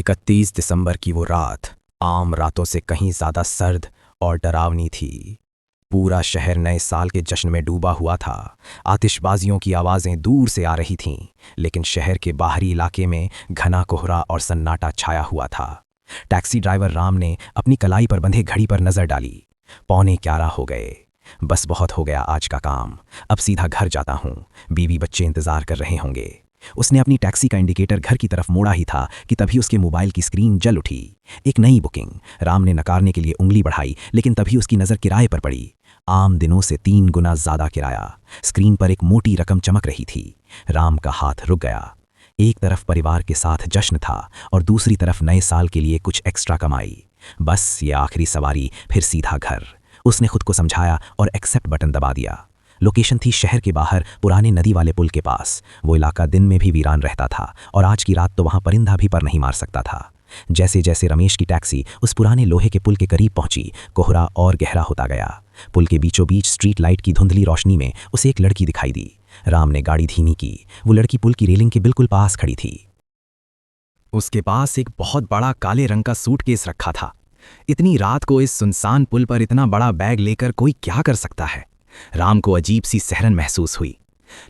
31 दिसंबर की वो रात आम रातों से कहीं ज्यादा सर्द और डरावनी थी। पूरा शहर नए साल के जश्न में डूबा हुआ था। आतिशबाजियों की आवाज़ें दूर से आ रही थीं, लेकिन शहर के बाहरी इलाके में घना कोहरा और सन्नाटा छाया हुआ था। टैक्सी ड्राइवर राम ने अपनी कलाई पर बंधे घड़ी पर नज़र डाली। 11:15 हो गए। बस बहुत हो गया आज का काम, अब सीधा घर जाता हूँ, बीवी बच्चे इंतज़ार कर रहे होंगे। उसने अपनी टैक्सी का इंडिकेटर घर की तरफ मोड़ा ही था कि तभी उसके मोबाइल की स्क्रीन जल उठी। एक नई बुकिंग। राम ने नकारने के लिए उंगली बढ़ाई, लेकिन तभी उसकी नज़र किराए पर पड़ी। आम दिनों से 3 गुना ज़्यादा किराया। स्क्रीन पर एक मोटी रकम चमक रही थी। राम का हाथ रुक गया। एक तरफ परिवार के साथ जश्न था और दूसरी तरफ नए साल के लिए कुछ एक्स्ट्रा कमाई। बस ये आखिरी सवारी, फिर सीधा घर। उसने खुद को समझाया और एक्सेप्ट बटन दबा दिया। लोकेशन थी शहर के बाहर, पुराने नदी वाले पुल के पास। वो इलाका दिन में भी वीरान रहता था और आज की रात तो वहां परिंदा भी पर नहीं मार सकता था। जैसे जैसे रमेश की टैक्सी उस पुराने लोहे के पुल के करीब पहुंची, कोहरा और गहरा होता गया। पुल के बीचों बीच स्ट्रीट लाइट की धुंधली रोशनी में उसे एक लड़की दिखाई दी। राम ने गाड़ी धीमी की। वो लड़की पुल की रेलिंग के बिल्कुल पास खड़ी थी। उसके पास एक बहुत बड़ा काले रंग का सूटकेस रखा था। इतनी रात को इस सुनसान पुल पर इतना बड़ा बैग लेकर कोई क्या कर सकता है? राम को अजीब सी सहरन महसूस हुई।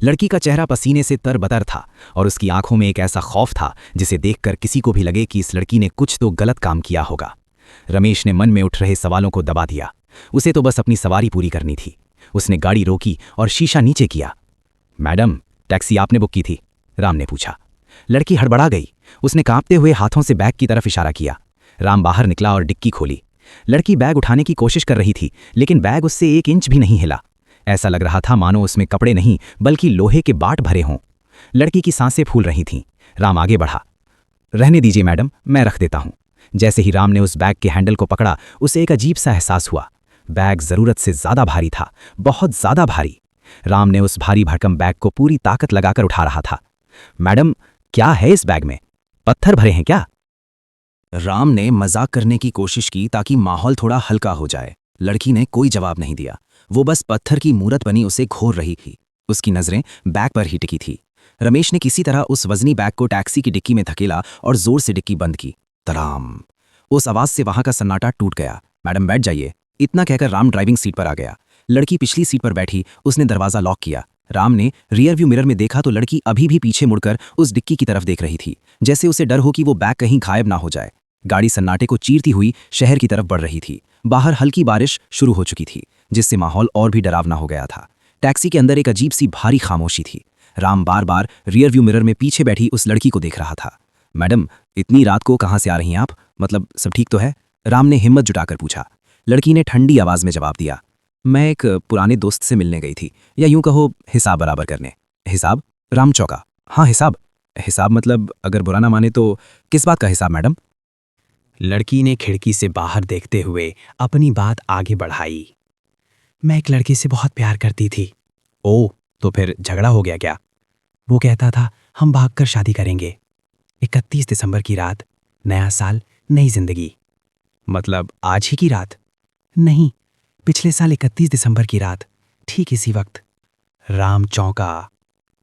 लड़की का चेहरा पसीने से तरबतर था और उसकी आंखों में एक ऐसा खौफ था जिसे देखकर किसी को भी लगे कि इस लड़की ने कुछ तो गलत काम किया होगा। रमेश ने मन में उठ रहे सवालों को दबा दिया। उसे तो बस अपनी सवारी पूरी करनी थी। उसने गाड़ी रोकी और शीशा नीचे किया। मैडम, टैक्सी आपने बुक की थी? राम ने पूछा। लड़की हड़बड़ा गई। उसने कांपते हुए हाथों से बैग की तरफ इशारा किया। राम बाहर निकला और डिक्की खोली। लड़की बैग उठाने की कोशिश कर रही थी, लेकिन बैग उससे 1 इंच भी नहीं हिला। ऐसा लग रहा था मानो उसमें कपड़े नहीं बल्कि लोहे के बाट भरे हों। लड़की की सांसें फूल रही थीं। राम आगे बढ़ा। रहने दीजिए मैडम, मैं रख देता हूं। जैसे ही राम ने उस बैग के हैंडल को पकड़ा, उसे एक अजीब सा एहसास हुआ। बैग जरूरत से ज्यादा भारी था, बहुत ज्यादा भारी। राम ने उस भारी भरकम बैग को पूरी ताकत लगाकर उठा रहा था। मैडम, क्या है इस बैग में? पत्थर भरे हैं क्या? राम ने मजाक करने की कोशिश की ताकि माहौल थोड़ा हल्का हो जाए। लड़की ने कोई जवाब नहीं दिया। वो बस पत्थर की मूरत बनी उसे घोर रही थी। उसकी नजरें बैग पर ही टिकी थी। रमेश ने किसी तरह उस वजनी बैग को टैक्सी की डिक्की में धकेला और जोर से डिक्की बंद की। तराम! उस आवाज से वहां का सन्नाटा टूट गया। मैडम बैठ जाइए, इतना कहकर राम ड्राइविंग सीट पर आ गया। लड़की पिछली सीट पर बैठी। उसने दरवाजा लॉक किया। राम ने रियर व्यू मिरर में देखा तो लड़की अभी भी पीछे मुड़कर उस डिक्की की तरफ देख रही थी, जैसे उसे डर हो कि वो बैग कहीं गायब ना हो जाए। गाड़ी सन्नाटे को चीरती हुई शहर की तरफ बढ़ रही थी। बाहर हल्की बारिश शुरू हो चुकी थी, जिससे माहौल और भी डरावना हो गया था। टैक्सी के अंदर एक अजीब सी भारी खामोशी थी। राम बार बार रियर व्यू मिरर में पीछे बैठी उस लड़की को देख रहा था। मैडम, इतनी रात को कहाँ से आ रही हैं आप? मतलब सब ठीक तो है? राम ने हिम्मत जुटाकर पूछा। लड़की ने ठंडी आवाज में जवाब दिया। मैं एक पुराने दोस्त से मिलने गई थी, या यूं कहो हिसाब बराबर करने। हिसाब? राम चौंका। हाँ, हिसाब। हिसाब मतलब अगर बुरा ना माने तो किस बात का हिसाब मैडम? लड़की ने खिड़की से बाहर देखते हुए अपनी बात आगे बढ़ाई। मैं एक लड़की से बहुत प्यार करती थी। ओह, तो फिर झगड़ा हो गया क्या? वो कहता था हम भागकर शादी करेंगे। 31 दिसंबर की रात, नया साल, नई जिंदगी। मतलब आज ही की रात? नहीं, पिछले साल 31 दिसंबर की रात, ठीक इसी वक्त। राम चौंका।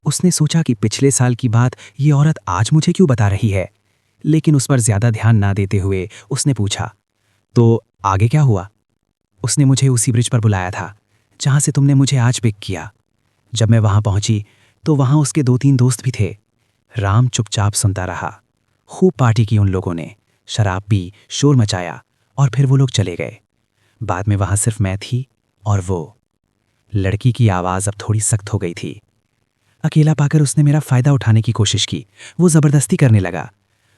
उसने सोचा कि पिछले साल की बात ये औरत आज मुझे क्यों बता रही है, लेकिन उस पर ज्यादा ध्यान ना देते हुए उसने पूछा, तो आगे क्या हुआ? उसने मुझे उसी ब्रिज पर बुलाया था जहां से तुमने मुझे आज पिक किया। जब मैं वहां पहुंची तो वहां उसके 2-3 दोस्त भी थे। राम चुपचाप सुनता रहा। खूब पार्टी की उन लोगों ने, शराब पी, शोर मचाया और फिर वो लोग चले गए। बाद में वहां सिर्फ मैं थी और वो। लड़की की आवाज अब थोड़ी सख्त हो गई थी। अकेला पाकर उसने मेरा फायदा उठाने की कोशिश की। वो जबरदस्ती करने लगा।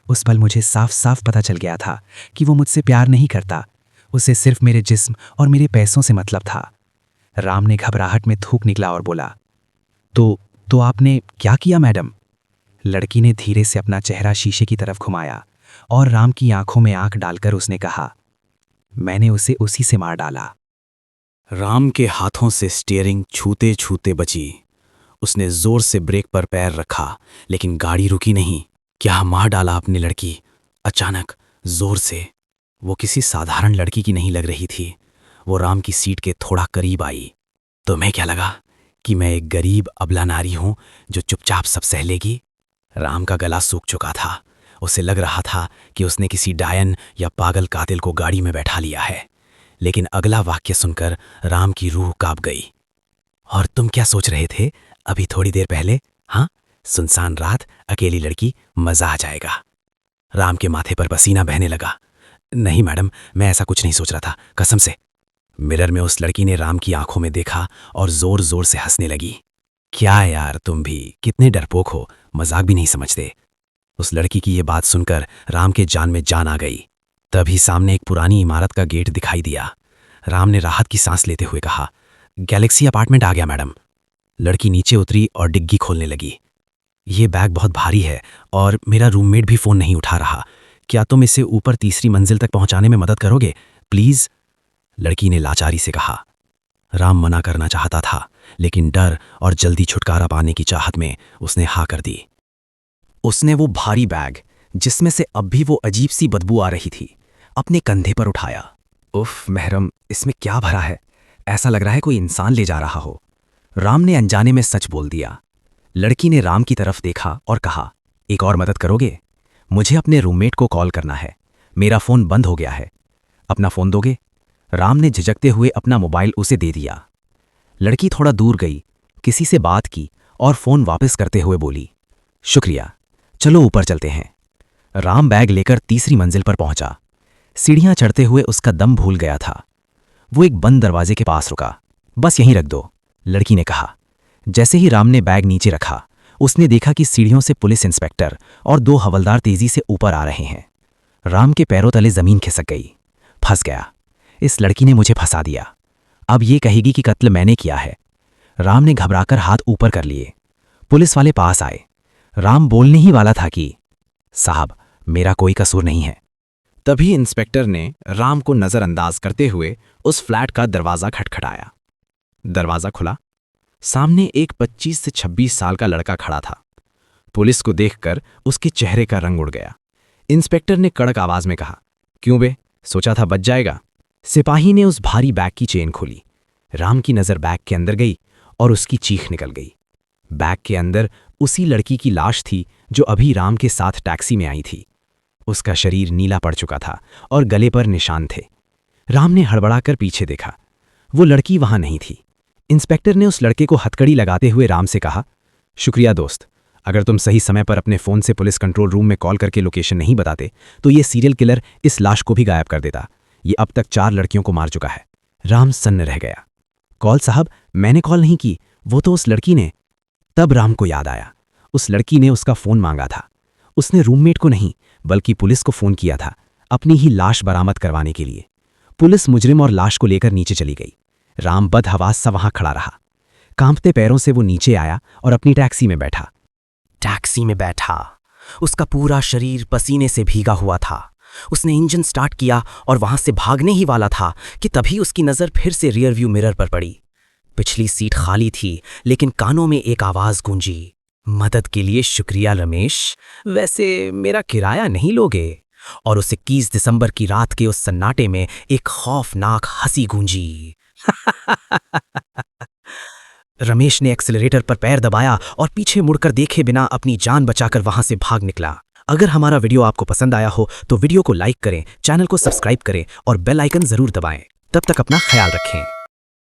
उस पल मुझे साफ साफ पता चल गया था कि वो मुझसे प्यार नहीं करता। उसे सिर्फ मेरे जिस्म और मेरे पैसों से मतलब था। राम ने घबराहट में थूक निकला और बोला, तो आपने क्या किया मैडम? लड़की ने धीरे से अपना चेहरा शीशे की तरफ घुमाया और राम की आंखों में आंख डालकर उसने कहा, मैंने उसे उसी से मार डाला। राम के हाथों से स्टीयरिंग छूते छूते बची। उसने जोर से ब्रेक पर पैर रखा, लेकिन गाड़ी रुकी नहीं। क्या मार डाला आपने लड़की? अचानक, जोर से। वो किसी साधारण लड़की की नहीं लग रही थी। वो राम की सीट के थोड़ा करीब आई। तुम्हें क्या लगा कि मैं एक गरीब अबला नारी हूं जो चुपचाप सब सह लेगी? राम का गला सूख चुका था उसे लग रहा था कि उसने किसी डायन या पागल कातिल को गाड़ी में बैठा लिया है। लेकिन अगला वाक्य सुनकर राम की रूह कांप गई। और तुम क्या सोच रहे थे अभी थोड़ी देर पहले? हाँ, सुनसान रात, अकेली लड़की, मजा आ जाएगा। राम के माथे पर पसीना बहने लगा। नहीं मैडम, मैं ऐसा कुछ नहीं सोच रहा था, कसम से। मिरर में उस लड़की ने राम की आंखों में देखा और जोर जोर से हंसने लगी। क्या यार, तुम भी कितने डरपोक हो, मजाक भी नहीं समझते। उस लड़की की ये बात सुनकर राम के जान में जान आ गई। तभी सामने एक पुरानी इमारत का गेट दिखाई दिया। राम ने राहत की सांस लेते हुए कहा, गैलेक्सी अपार्टमेंट आ गया मैडम। लड़की नीचे उतरी और डिग्गी खोलने लगी। ये बैग बहुत भारी है और मेरा रूममेट भी फोन नहीं उठा रहा। क्या तुम इसे ऊपर तीसरी मंजिल तक पहुंचाने में मदद करोगे प्लीज? लड़की ने लाचारी से कहा। राम मना करना चाहता था, लेकिन डर और जल्दी छुटकारा पाने की चाहत में उसने हाँ कर दी। उसने वो भारी बैग, जिसमें से अब भी वो अजीब सी बदबू आ रही थी, अपने कंधे पर उठाया। उफ महरम, इसमें क्या भरा है? ऐसा लग रहा है कोई इंसान ले जा रहा हो। राम ने अनजाने में सच बोल दिया। लड़की ने राम की तरफ देखा और कहा, एक और मदद करोगे? मुझे अपने रूममेट को कॉल करना है, मेरा फोन बंद हो गया है। अपना फोन दोगे? राम ने झिझकते हुए अपना मोबाइल उसे दे दिया। लड़की थोड़ा दूर गई, किसी से बात की और फोन वापस करते हुए बोली, शुक्रिया, चलो ऊपर चलते हैं। राम बैग लेकर तीसरी मंजिल पर पहुंचा। सीढ़ियां चढ़ते हुए उसका दम भूल गया था। वो एक बंद दरवाजे के पास रुका। बस यहीं रख दो, लड़की ने कहा। जैसे ही राम ने बैग नीचे रखा, उसने देखा कि सीढ़ियों से पुलिस इंस्पेक्टर और 2 हवलदार तेजी से ऊपर आ रहे हैं। राम के पैरों तले जमीन खिसक गई। फंस गया, इस लड़की ने मुझे फंसा दिया। अब ये कहेगी कि कत्ल मैंने किया है। राम ने घबराकर हाथ ऊपर कर लिए। पुलिस वाले पास आए। राम बोलने ही वाला था कि साहब, मेरा कोई कसूर नहीं है। तभी इंस्पेक्टर ने राम को नजरअंदाज करते हुए उस फ्लैट का दरवाजा खटखटाया। दरवाजा खुला। सामने एक 25 से 26 साल का लड़का खड़ा था। पुलिस को देखकर उसके चेहरे का रंग उड़ गया। इंस्पेक्टर ने कड़क आवाज में कहा, क्यों बे, सोचा था बच जाएगा? सिपाही ने उस भारी बैग की चेन खोली। राम की नजर बैग के अंदर गई और उसकी चीख निकल गई। बैग के अंदर उसी लड़की की लाश थी जो अभी राम के साथ टैक्सी में आई थी। उसका शरीर नीला पड़ चुका था और गले पर निशान थे। राम ने हड़बड़ाकर पीछे देखा। वो लड़की वहां नहीं थी। इंस्पेक्टर ने उस लड़के को हथकड़ी लगाते हुए राम से कहा, शुक्रिया दोस्त, अगर तुम सही समय पर अपने फोन से पुलिस कंट्रोल रूम में कॉल करके लोकेशन नहीं बताते तो ये सीरियल किलर इस लाश को भी गायब कर देता। ये अब तक 4 लड़कियों को मार चुका है। राम सन्न रह गया। कॉल साहब, मैंने कॉल नहीं की, वो तो उस लड़की ने। तब राम को याद आया, उस लड़की ने उसका फोन मांगा था। उसने रूममेट को नहीं बल्कि पुलिस को फोन किया था, अपनी ही लाश बरामद करवाने के लिए। पुलिस मुजरिम और लाश को लेकर नीचे चली गई। राम बदहवास सा वहां खड़ा रहा। कांपते पैरों से वो नीचे आया और अपनी टैक्सी में बैठा। टैक्सी में बैठा, उसका पूरा शरीर पसीने से भीगा हुआ था। उसने इंजन स्टार्ट किया और वहां से भागने ही वाला था कि तभी उसकी नजर फिर से रियर व्यू मिरर पर पड़ी। पिछली सीट खाली थी, लेकिन कानों में एक आवाज गूंजी, मदद के लिए शुक्रिया रमेश, वैसे मेरा किराया नहीं लोगे? और उस 21 दिसंबर की रात के उस सन्नाटे में एक खौफनाक हंसी गूंजी। रमेश ने एक्सेलरेटर पर पैर दबाया और पीछे मुड़कर देखे बिना अपनी जान बचाकर वहां से भाग निकला। अगर हमारा वीडियो आपको पसंद आया हो तो वीडियो को लाइक करें, चैनल को सब्सक्राइब करें और बेल आइकन जरूर दबाएं। तब तक अपना ख्याल रखें।